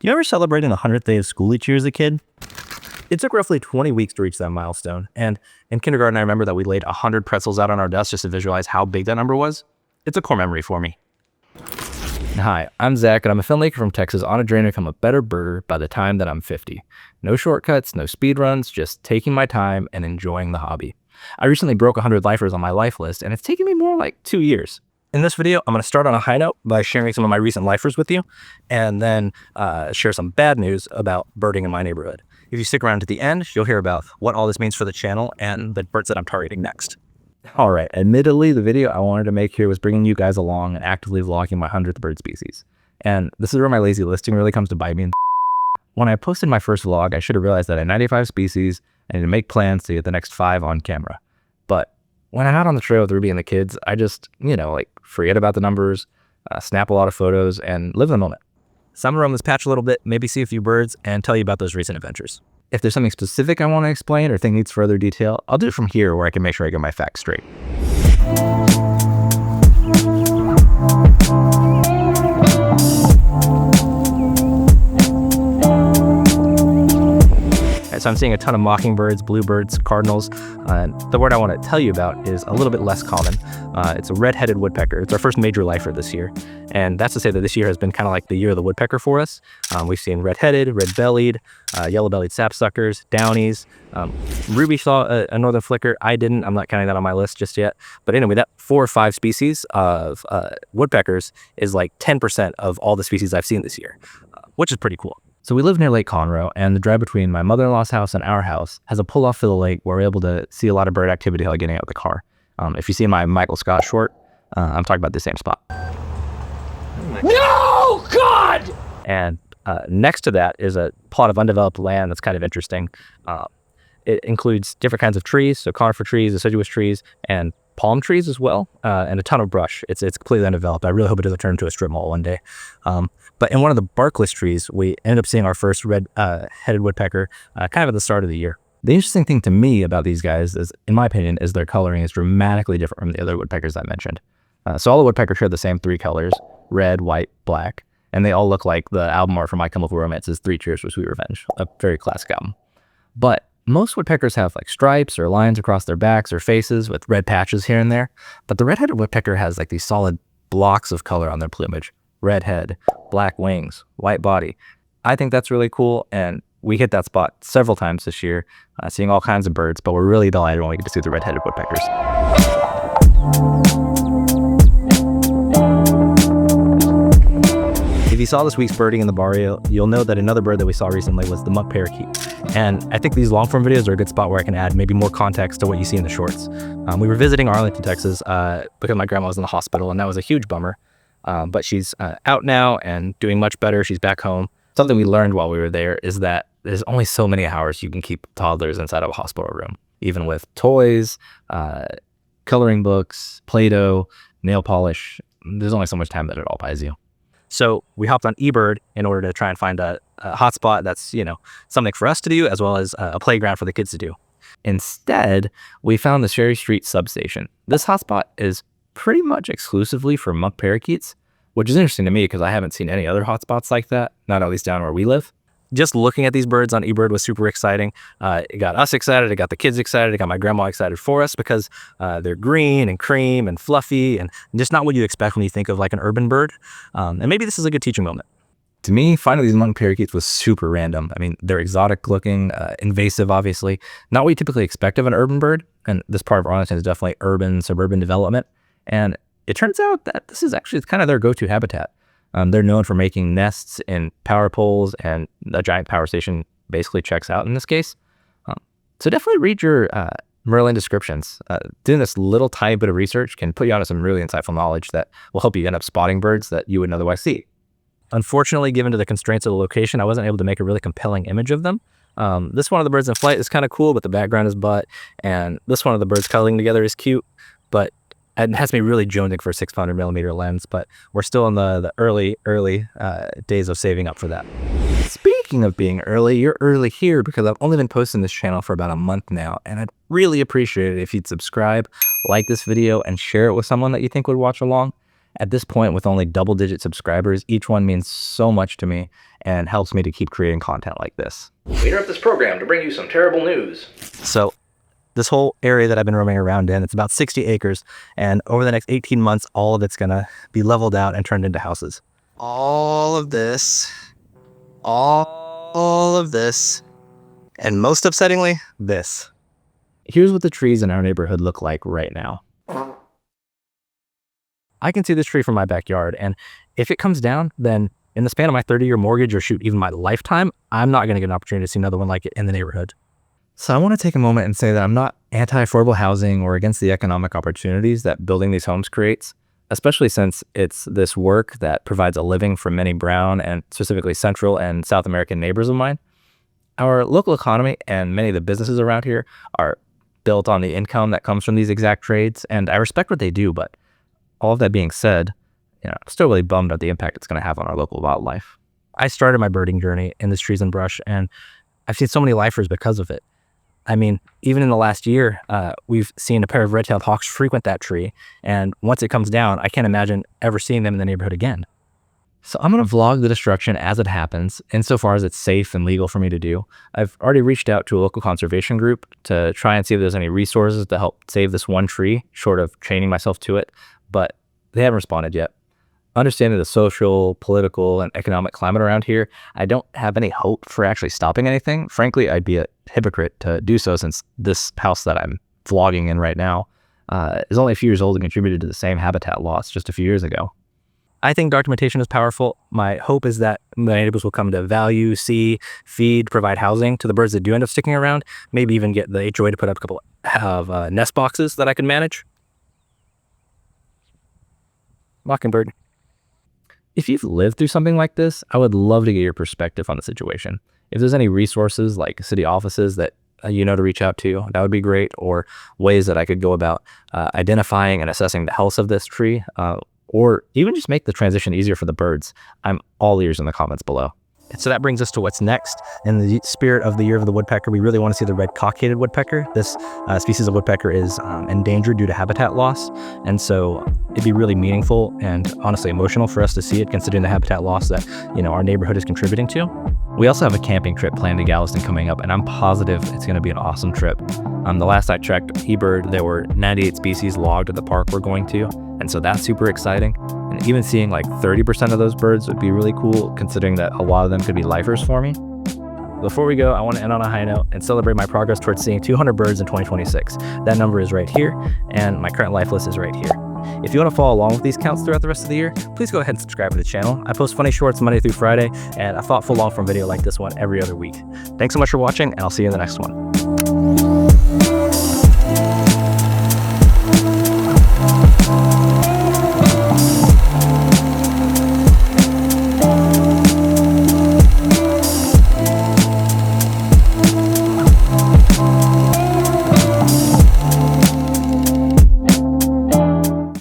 Do you ever celebrating the 100th day of school each year as a kid? It took roughly 20 weeks to reach that milestone, and in kindergarten I remember that we laid 100 pretzels out on our desk just to visualize how big that number was. It's a core memory for me. Hi, I'm Zach, and I'm a filmmaker from Texas on a journey to become a better birder by the time that I'm 50. No shortcuts, no speed runs, just taking my time and enjoying the hobby. I recently broke 100 lifers on my life list, and it's taken me more like 2 years. In this video, I'm going to start on a high note by sharing some of my recent lifers with you, and then share some bad news about birding in my neighborhood. If you stick around to the end, you'll hear about what all this means for the channel and the birds that I'm targeting next. All right, admittedly, the video I wanted to make here was bringing you guys along and actively vlogging my 100th bird species. And this is where my lazy listing really comes to bite me. When I posted my first vlog, I should have realized that I had 95 species and I need to make plans to get the next 5 on camera. But when I'm out on the trail with Ruby and the kids, I just, forget about the numbers, snap a lot of photos, and live in the moment. So I'm gonna roam this patch a little bit, maybe see a few birds, and tell you about those recent adventures. If there's something specific I want to explain or think needs further detail, I'll do it from here where I can make sure I get my facts straight. So I'm seeing a ton of mockingbirds, bluebirds, cardinals, and the word I want to tell you about is a little bit less common. It's a red-headed woodpecker. It's our first major lifer this year, and that's to say that this year has been kind of like the year of the woodpecker for us. We've seen red-headed, red-bellied, yellow-bellied sapsuckers, downies. Ruby saw a northern flicker. I didn't. I'm not counting that on my list just yet. But anyway, that 4 or 5 species of woodpeckers is like 10% of all the species I've seen this year, which is pretty cool. So we live near Lake Conroe, and the drive between my mother-in-law's house and our house has a pull-off to the lake where we're able to see a lot of bird activity while getting out of the car. If you see my Michael Scott short, I'm talking about the same spot. No, God! And next to that is a plot of undeveloped land that's kind of interesting. It includes different kinds of trees, so conifer trees, deciduous trees, and palm trees as well, and a ton of brush. It's completely undeveloped. I really hope it doesn't turn into a strip mall one day. But in one of the barkless trees, we ended up seeing our first red-headed woodpecker kind of at the start of the year. The interesting thing to me about these guys is, in my opinion, is their coloring is dramatically different from the other woodpeckers I mentioned. So all the woodpeckers share the same 3 colors, red, white, black, and they all look like the album art for My Chemical Romance's 3 Cheers for Sweet Revenge, a very classic album. But most woodpeckers have like stripes or lines across their backs or faces with red patches here and there. But the red-headed woodpecker has like these solid blocks of color on their plumage. Red head, black wings, white body. I think that's really cool, and we hit that spot several times this year, seeing all kinds of birds, but we're really delighted when we get to see the red-headed woodpeckers. If you saw this week's birding in the barrio, you'll know that another bird that we saw recently was the monk parakeet. And I think these long-form videos are a good spot where I can add maybe more context to what you see in the shorts. We were visiting Arlington, Texas, because my grandma was in the hospital, and that was a huge bummer. But she's out now and doing much better. She's back home. Something we learned while we were there is that there's only so many hours you can keep toddlers inside of a hospital room, even with toys, coloring books, Play-Doh, nail polish. There's only so much time that it all buys you. So we hopped on eBird in order to try and find a hotspot that's, something for us to do as well as a playground for the kids to do. Instead, we found the Sherry Street substation. This hotspot is pretty much exclusively for monk parakeets, which is interesting to me because I haven't seen any other hotspots like that, not at least down where we live. Just looking at these birds on eBird was super exciting. It got us excited, it got the kids excited, it got my grandma excited for us because they're green and cream and fluffy and just not what you expect when you think of like an urban bird. And maybe this is a good teaching moment. To me, finding these monk parakeets was super random. I mean, they're exotic looking, invasive, obviously. Not what you typically expect of an urban bird, and this part of Arlington is definitely urban, suburban development. And it turns out that this is actually kind of their go-to habitat. They're known for making nests in power poles, and a giant power station basically checks out in this case. So definitely read your Merlin descriptions. Doing this little tiny bit of research can put you onto some really insightful knowledge that will help you end up spotting birds that you wouldn't otherwise see. Unfortunately, given to the constraints of the location, I wasn't able to make a really compelling image of them. This one of the birds in flight is kind of cool, but the background is butt, and this one of the birds cuddling together is cute, but it has me really jonesing for a 600mm lens, but we're still in the early days of saving up for that. Speaking of being early, you're early here because I've only been posting this channel for about a month now, and I'd really appreciate it if you'd subscribe, like this video, and share it with someone that you think would watch along. At this point, with only double-digit subscribers, each one means so much to me and helps me to keep creating content like this. We interrupt this program to bring you some terrible news. So this whole area that I've been roaming around in, it's about 60 acres, and over the next 18 months, all of it's gonna be leveled out and turned into houses. All of this, and most upsettingly, this. Here's what the trees in our neighborhood look like right now. I can see this tree from my backyard, and if it comes down, then in the span of my 30-year mortgage, or shoot, even my lifetime, I'm not gonna get an opportunity to see another one like it in the neighborhood. So I want to take a moment and say that I'm not anti-affordable housing or against the economic opportunities that building these homes creates, especially since it's this work that provides a living for many brown and specifically Central and South American neighbors of mine. Our local economy and many of the businesses around here are built on the income that comes from these exact trades, and I respect what they do, but all of that being said, I'm still really bummed at the impact it's going to have on our local wildlife. I started my birding journey in this trees and brush, and I've seen so many lifers because of it. I mean, even in the last year, we've seen a pair of red-tailed hawks frequent that tree, and once it comes down, I can't imagine ever seeing them in the neighborhood again. So I'm going to vlog the destruction as it happens, insofar as it's safe and legal for me to do. I've already reached out to a local conservation group to try and see if there's any resources to help save this one tree, short of chaining myself to it, but they haven't responded yet. Understanding the social, political, and economic climate around here, I don't have any hope for actually stopping anything. Frankly, I'd be a hypocrite to do so, since this house that I'm vlogging in right now is only a few years old and contributed to the same habitat loss just a few years ago. I think documentation is powerful. My hope is that the neighbors will come to value, see, feed, provide housing to the birds that do end up sticking around, maybe even get the HOA to put up a couple of nest boxes that I can manage. Mockingbird. If you've lived through something like this, I would love to get your perspective on the situation. If there's any resources like city offices that to reach out to, that would be great, or ways that I could go about identifying and assessing the health of this tree, or even just make the transition easier for the birds. I'm all ears in the comments below. So that brings us to what's next. In the spirit of the Year of the Woodpecker, we really want to see the red cockaded woodpecker. This species of woodpecker is endangered due to habitat loss, and so it'd be really meaningful and honestly emotional for us to see it, considering the habitat loss that our neighborhood is contributing to. We also have a camping trip planned to Galveston coming up, and I'm positive it's going to be an awesome trip. The last I checked, eBird, there were 98 species logged at the park we're going to, and so that's super exciting. And even seeing like 30% of those birds would be really cool, considering that a lot of them could be lifers for me. Before we go, I want to end on a high note and celebrate my progress towards seeing 200 birds in 2026. That number is right here, and my current life list is right here. If you want to follow along with these counts throughout the rest of the year, please go ahead and subscribe to the channel. I post funny shorts Monday through Friday, and a thoughtful long-form video like this one every other week. Thanks so much for watching, and I'll see you in the next one.